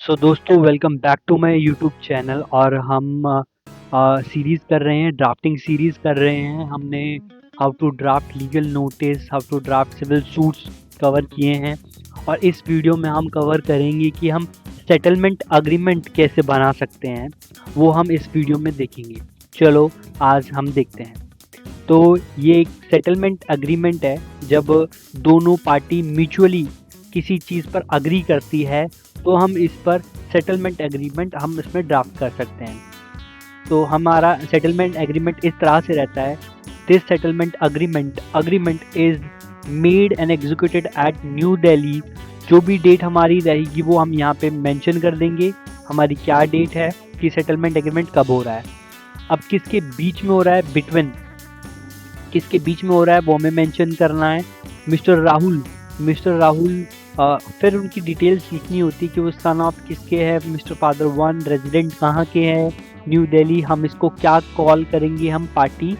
सो दोस्तों welcome back to my YouTube channel और हम सीरीज़ कर रहे हैं, ड्राफ्टिंग सीरीज़ कर रहे हैं। हमने how to draft legal notice, how to draft civil suits cover किए हैं और इस वीडियो में हम कवर करेंगे कि हम सेटलमेंट अग्रीमेंट कैसे बना सकते हैं, वो हम इस वीडियो में देखेंगे। चलो आज हम देखते हैं। तो ये एक सेटलमेंट अग्रीमेंट है जब दोनों पार्टी म्यूचुअली किसी चीज़ पर अग्री करती है तो हम इस पर सेटलमेंट एग्रीमेंट हम इसमें ड्राफ्ट कर सकते हैं। तो हमारा सेटलमेंट एग्रीमेंट इस तरह से रहता है। This settlement agreement is made and executed eight new Delhi. जो भी डेट हमारी रहेगी वो हम यहाँ पे मेंशन कर देंगे, हमारी क्या डेट है कि सेटलमेंट एग्रीमेंट कब हो रहा है। अब किसके बीच में हो रहा है, बिटवीन किसके बीच में हो रहा है वो हमें मेंशन करना है। मिस्टर राहुल फिर उनकी डिटेल्स लिखनी होती है कि वो सन ऑफ किसके है, मिस्टर फादर वन, रेजिडेंट कहाँ के हैं, न्यू दिल्ली। हम इसको क्या कॉल करेंगे, हम पार्टी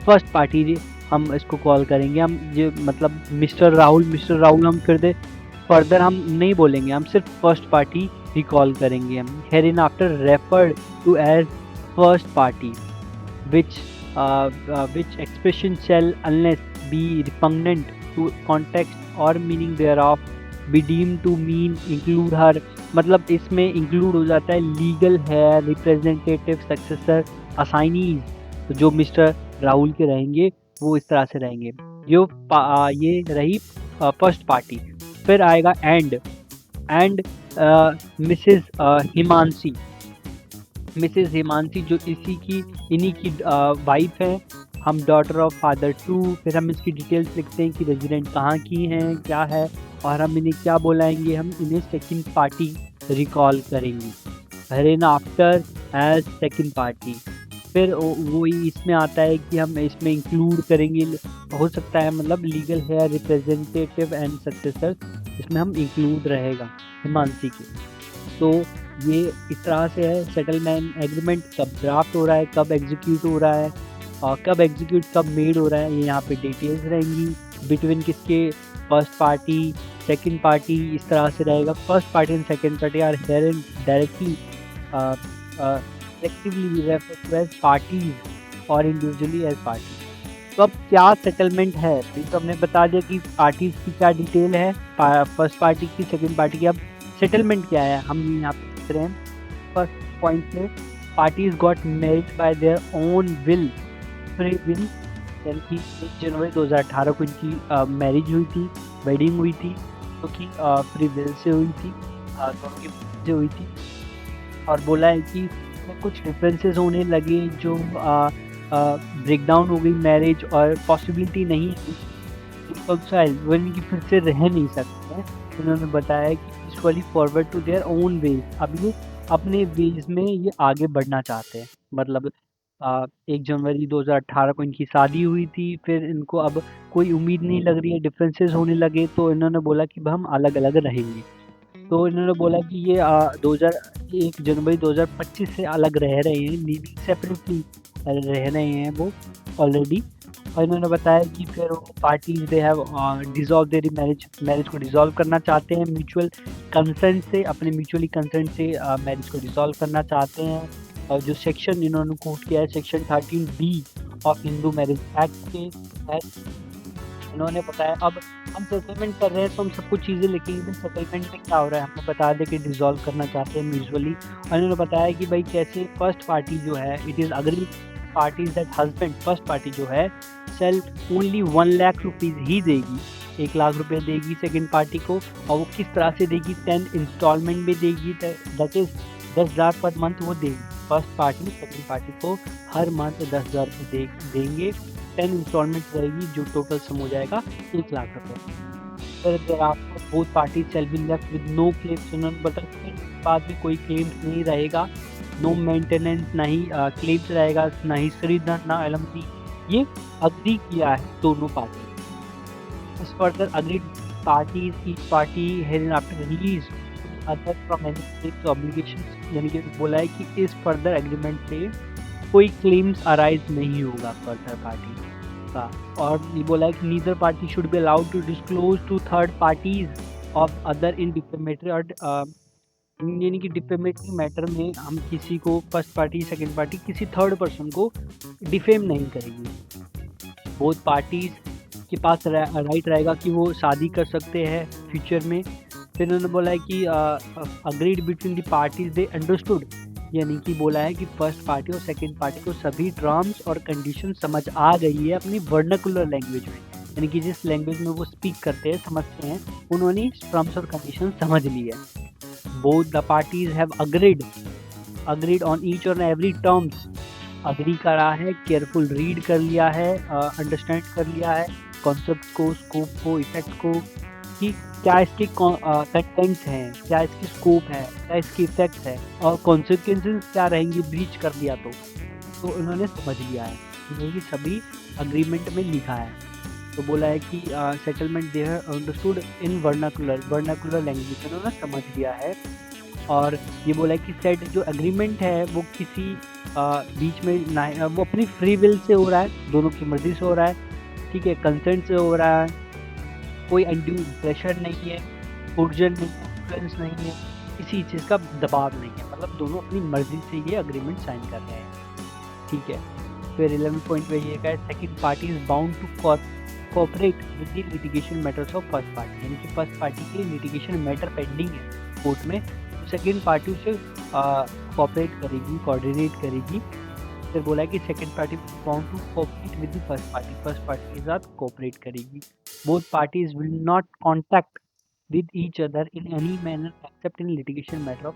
फर्स्ट पार्टी हम इसको कॉल करेंगे। हम जो मतलब मिस्टर राहुल हम फिर दे फर्दर हम नहीं बोलेंगे, हम सिर्फ फर्स्ट पार्टी रिकॉल करेंगे। हम hereinafter referred to as first party which expression shall, unless be repugnant to context or meaning thereof, be deemed to mean include her। मतलब इसमें इंक्लूड हो जाता है लीगल है, रिप्रेजेंटेटिव, सक्सेसर, असाइनीज। तो जो मिस्टर राहुल के रहेंगे वो इस तरह से रहेंगे। ये रही फर्स्ट पार्टी। फिर आएगा एंड मिसेस हिमांशी जो इन्हीं की वाइफ है। हम डॉटर ऑफ फादर टू। फिर हम इसकी डिटेल्स लिखते हैं कि रेजिडेंट कहाँ की हैं, क्या है, और हम इन्हें क्या बुलाएंगे, हम इन्हें सेकंड पार्टी रिकॉल करेंगे, हेरेन आफ्टर एज सेकंड पार्टी। फिर वही इसमें आता है कि हम इसमें इंक्लूड करेंगे, हो सकता है मतलब लीगल है, रिप्रेजेंटेटिव एंड सक्सेसर, इसमें हम इंक्लूड रहेगा हिमांशी के। तो ये इस तरह से है सेटलमेंट एग्रीमेंट। कब ड्राफ्ट हो रहा है, कब एग्जीक्यूट हो रहा है, और कब मेड हो रहा है, ये यहाँ पे डिटेल्स रहेंगी। बिटवीन किसके, फर्स्ट पार्टी, सेकंड पार्टी, इस तरह से रहेगा। First party and second party are here directly collectively referred to as parties और इंडिविजुअली एज पार्टी। तो अब क्या सेटलमेंट है, तो हमने बता दिया कि पार्टीज की क्या डिटेल है, फर्स्ट पार्टी की, सेकंड पार्टी की। अब सेटलमेंट क्या है हम यहाँ पे देख रहे हैं। फर्स्ट पॉइंट में parties got married bye their own will, free will, यानी कि 1 जनवरी 2018 को इनकी मैरिज हुई थी, वेडिंग हुई थी, जो कि फ्री विल से हुई थी, दोनों की से हुई थी। और बोला है कि कुछ डिफरेंसेस होने लगे, जो ब्रेकडाउन हो गई मैरिज और पॉसिबिलिटी नहीं है वो इनकी फिर से रह नहीं सकते हैं। उन्होंने बताया कि usually forward to their own ways, अब ये अपने वेज में ये आगे बढ़ना चाहते हैं। मतलब 1 जनवरी 2018 को इनकी शादी हुई थी, फिर इनको अब कोई उम्मीद नहीं लग रही है, डिफरेंसेस होने लगे, तो इन्होंने बोला कि हम अलग अलग रहेंगे। तो इन्होंने बोला कि ये 1 जनवरी 2025 से अलग रह रहे हैं, लिविंग सेपरेटली रह रहे हैं वो ऑलरेडी। और इन्होंने बताया कि फिर parties they have dissolve there marriage को डिसॉल्व करना चाहते हैं म्यूचुअल कंसेंट से, अपने म्यूचुअली कंसेंट से मैरिज को डिसॉल्व करना चाहते हैं। और जो सेक्शन इन्होंने कोट किया है, section 13B of Hindu marriage act के तहत इन्होंने बताया। अब हम सेटलमेंट कर रहे हैं तो हम सब कुछ चीज़ें लिखेंगे, सेटलमेंट में क्या हो रहा है हमें बता दें कि डिसॉल्व करना चाहते हैं म्यूचुअली। और इन्होंने बताया कि भाई कैसे फर्स्ट पार्टी जो है, it is agree parties that husband, first party जो है सेल ओनली 1 लाख रुपीज़ ही देगी, 1 लाख रुपये देगी सेकंड पार्टी को। और वो किस तरह से देगी, 10 इंस्टॉलमेंट में देगी, दैट इज़ 10,000 पर मंथ वो देगी। फर्स्ट पार्टी सेकंड पार्टी को हर मंथ 10,000 रुपये देंगे, 10 इंस्टॉलमेंट रहेगी, जो टोटल सम हो जाएगा 1 लाख रुपये। फिर अगर आपको both party shall be left with no claims, उन्होंने बताया बाद में कोई क्लेम्स नहीं रहेगा, नो मेंटेनेंस, ना ही क्लेम्स रहेगा, ना ही श्रीधर, ना एलएमसी। ये अग्री किया है दोनों पार्टी। इस further agreed parties, each party has after release other from any state obligations, यानी कि बोला है कि इस फर्दर एग्रीमेंट पे कोई क्लेम्स अराइज नहीं होगा फर्दर पार्टी का। और ये बोला है कि neither party should be allowed to disclose to third parties of other in defamatory और यानी कि डिफेमेटरी मैटर में हम किसी को फर्स्ट पार्टी सेकंड पार्टी किसी थर्ड पर्सन को डिफेम नहीं करेंगे। बोथ पार्टीज के पास राइट रहेगा कि वो शादी कर सकते हैं फ्यूचर में। फिर उन्होंने बोला है कि agreed between the parties they understood, यानी कि बोला है कि फर्स्ट पार्टी और सेकंड पार्टी को सभी टर्म्स और कंडीशन समझ आ गई है अपनी वर्नाकुलर लैंग्वेज में, यानी कि जिस लैंग्वेज में वो स्पीक करते हैं समझते हैं उन्होंने टर्म्स और कंडीशन समझ ली है। Both the parties have agreed on each और एवरी टर्म्स, अग्री करा है, केयरफुल रीड कर लिया है, अंडरस्टैंड कर लिया है कॉन्सेप्ट को, स्कोप को, इफेक्ट को, कि क्या इसके कंटेंट्स हैं, क्या इसकी स्कोप है, क्या इसकी इफेक्ट है और कॉन्सिक्वेंसेस क्या रहेंगी ब्रीच कर दिया तो उन्होंने समझ लिया है। ये सभी अग्रीमेंट में लिखा है। तो बोला है कि settlement they have understood in vernacular language, उन्होंने समझ लिया है। और ये बोला है कि सेट जो एग्रीमेंट है वो किसी बीच में ना, वो अपनी फ्री विल से हो रहा है, दोनों की मर्जी से हो रहा है, ठीक है, कंसेंट से हो रहा है, कोई अनड्यू प्रेशर नहीं है, उर्जन नहीं है, इन्फ्लुएंस नहीं है, किसी चीज़ का दबाव नहीं है, मतलब दोनों अपनी मर्जी से ये अग्रीमेंट साइन कर रहे हैं, ठीक है। फिर 11 पॉइंट में ये है second party is bound to cooperate with the litigation matters of first party, यानी कि फर्स्ट पार्टी के लिटिगेशन मैटर पेंडिंग है कोर्ट में, तो सेकंड पार्टी उसे कोऑपरेट करेगी, कोऑर्डिनेट करेगी। फिर बोला है कि second party bound to cooperate with the first party के साथ कोऑपरेट करेगी। Both parties will not contact with each other in any manner except in litigation matter of,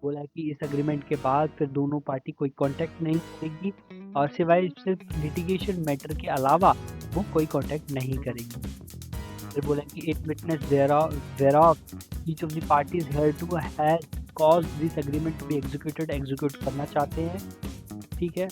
बोला है कि इस एग्रीमेंट के बाद फिर दोनों पार्टी कोई कांटेक्ट नहीं करेगी और सिवाय सिर्फ लिटिगेशन मैटर के अलावा वो कोई कांटेक्ट नहीं करेगी। फिर बोला है कि it witness thereof each of the parties here to has caused this agreement to be execute करना चाहते हैं, ठीक है।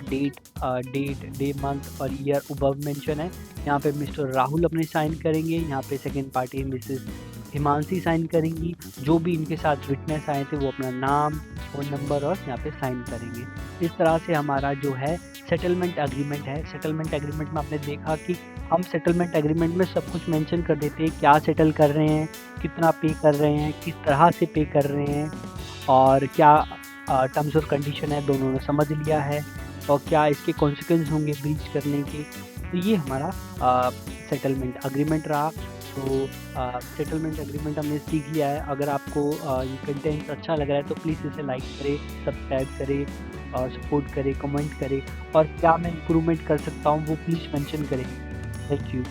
डेट डे मंथ और ईयर अबव मेंशन है। यहाँ पे मिस्टर राहुल अपने साइन करेंगे, यहाँ पे second party Mrs Himanshi sign करेंगी, जो भी इनके साथ विटनेस आए थे वो अपना नाम, फ़ोन नंबर और यहाँ पे साइन करेंगे। इस तरह से हमारा जो है सेटलमेंट एग्रीमेंट है। सेटलमेंट एग्रीमेंट में आपने देखा कि हम सेटलमेंट एग्रीमेंट में सब कुछ मेंशन कर देते हैं, क्या सेटल कर रहे हैं, कितना पे कर रहे हैं, किस तरह से पे कर रहे हैं और क्या टर्म्स और कंडीशन है, दोनों ने समझ लिया है और क्या इसके कॉन्सिक्वेंस होंगे ब्रीच करने के। तो ये हमारा सेटलमेंट एग्रीमेंट रहा। तो सेटलमेंट एग्रीमेंट हमने सीख लिया है। अगर आपको ये कंटेंट अच्छा लग रहा है तो प्लीज़ इसे लाइक करें, सब्सक्राइब करें और सपोर्ट करें, कमेंट करें और क्या मैं इम्प्रूवमेंट कर सकता हूँ वो प्लीज़ मेंशन करें। Thank you.